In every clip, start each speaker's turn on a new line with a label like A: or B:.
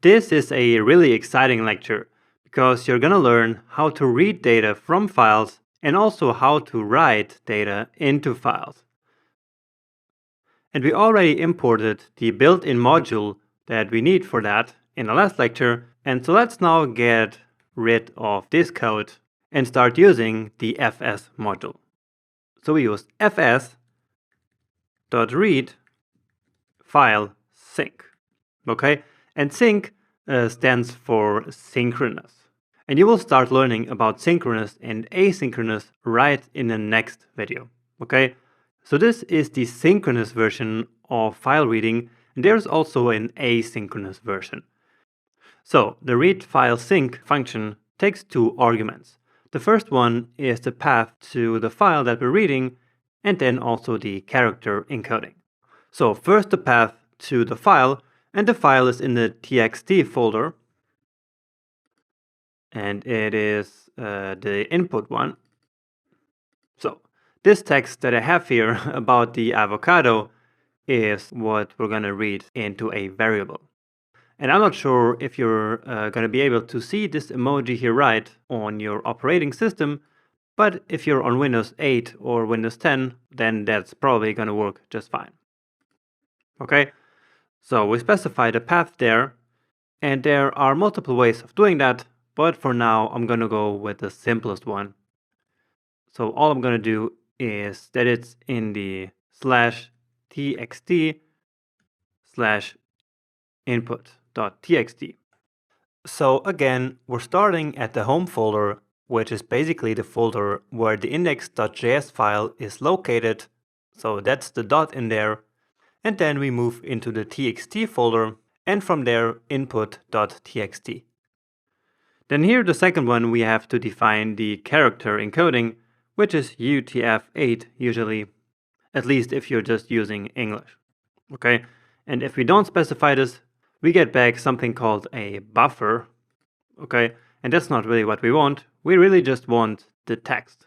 A: This is a really exciting lecture because you're going to learn how to read data from files and also how to write data into files. And we already imported the built-in module that we need for that in the last lecture. And so let's now get rid of this code and start using the fs module. So we use fs.read file sync. Okay, and sync stands for synchronous. And you will start learning about synchronous and asynchronous right in the next video. Okay, so this is the synchronous version of file reading, and there's also an asynchronous version. So the read file sync function takes two arguments. The first one is the path to the file that we're reading, and then also the character encoding. So first the path to the file, and the file is in the txt folder, and it is the input one. So this text that I have here about the avocado is what we're going to read into a variable. And I'm not sure if you're going to be able to see this emoji here right on your operating system, but if you're on Windows 8 or Windows 10, then that's probably going to work just fine. Okay, so we specify the path there, and there are multiple ways of doing that, but for now I'm going to go with the simplest one. So all I'm going to do is that it's in the /txt/input.txt. So again, we're starting at the home folder, which is basically the folder where the index.js file is located. So that's the dot in there. And then we move into the txt folder, and from there input.txt. Then here the second one, we have to define the character encoding, which is UTF-8 usually, at least if you're just using English. Okay, and if we don't specify this, we get back something called a buffer. Okay, and that's not really what we want. We really just want the text.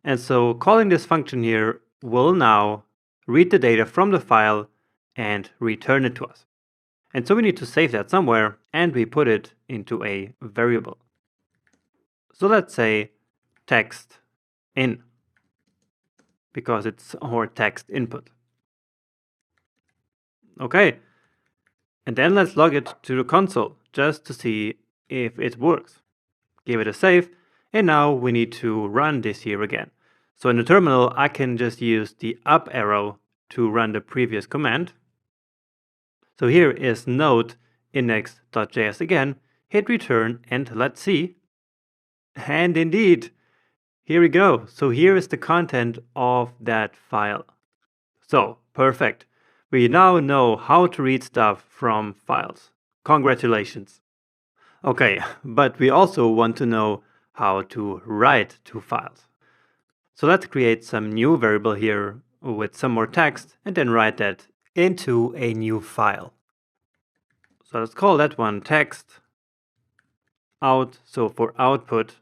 A: And so calling this function here will now read the data from the file and return it to us. And so we need to save that somewhere, and we put it into a variable. So let's say text in, because it's our text input. Okay, and then let's log it to the console just to see if it works. Give it a save, and now we need to run this here again. So in the terminal, I can just use the up arrow to run the previous command. So here is node index.js again, hit return, and let's see. And indeed, here we go. So here is the content of that file. So perfect. We now know how to read stuff from files. Congratulations. Okay, but we also want to know how to write to files. So let's create some new variable here with some more text and then write that into a new file. So let's call that one text out, so for output.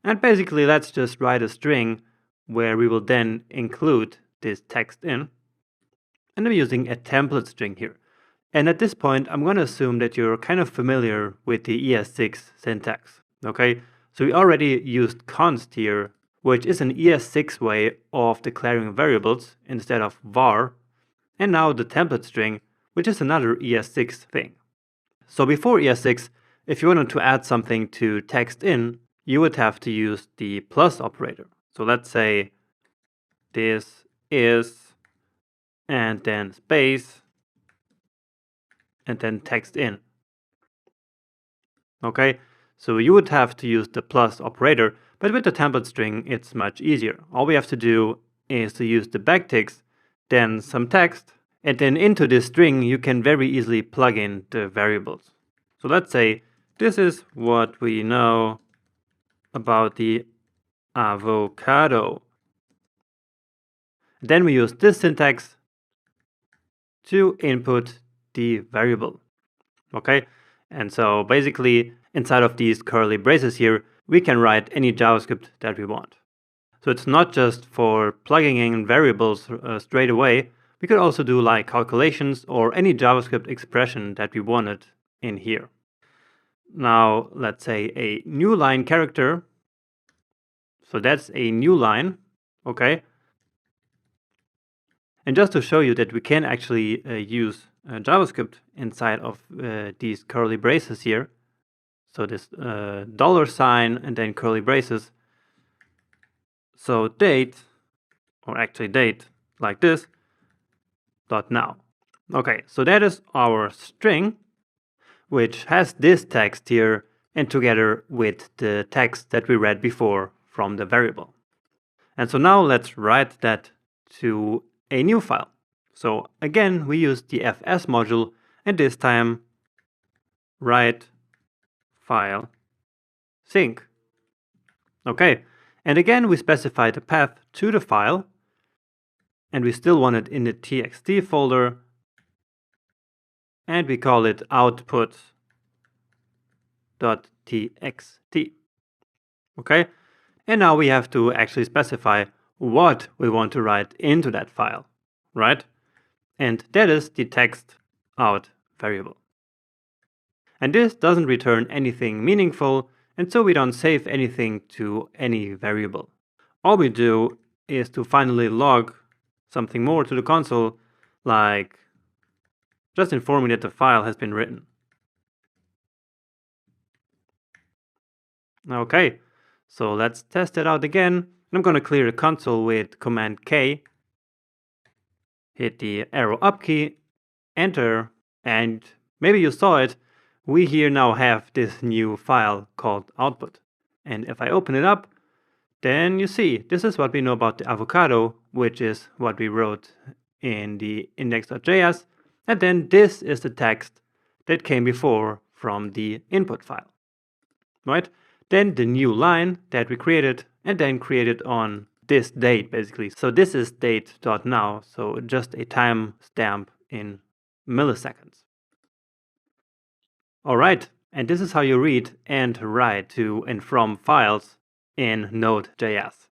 A: And basically let's just write a string where we will then include this text in. And I'm using a template string here. And at this point, I'm going to assume that you're kind of familiar with the ES6 syntax. Okay, so we already used const here, which is an ES6 way of declaring variables instead of var. And now the template string, which is another ES6 thing. So before ES6, if you wanted to add something to text in, you would have to use the plus operator. So let's say this is, and then space, and then text in. Okay, so you would have to use the plus operator, but with the template string, it's much easier. All we have to do is to use the backticks, then some text, and then into this string, you can very easily plug in the variables. So let's say this is what we know about the avocado. Then we use this syntax to input the variable. Okay, and so basically inside of these curly braces here, we can write any JavaScript that we want. So it's not just for plugging in variables straight away. We could also do like calculations or any JavaScript expression that we wanted in here. Now let's say a new line character. So that's a new line, okay? And just to show you that we can actually use JavaScript inside of these curly braces here. So this $sign and then curly braces. So date, or actually date like this, dot now. Okay, so that is our string, which has this text here and together with the text that we read before from the variable. And so now let's write that to a new file. So again, we use the fs module, and this time write file sync. Okay, and again we specify the path to the file, and we still want it in the txt folder, and we call it output.txt. Okay, and now we have to actually specify what we want to write into that file, right? And that is the text out variable. And this doesn't return anything meaningful, and so we don't save anything to any variable. All we do is to finally log something more to the console, like just informing that the file has been written. Okay, so let's test it out again. I'm going to clear the console with Command K, hit the arrow up key, enter, and maybe you saw it, we here now have this new file called output. And if I open it up, then you see this is what we know about the avocado, which is what we wrote in the index.js, and then this is the text that came before from the input file, right? Then the new line that we created, and then created on this date basically. So this is date.now, so just a time stamp in milliseconds. All right, and this is how you read and write to and from files in Node.js.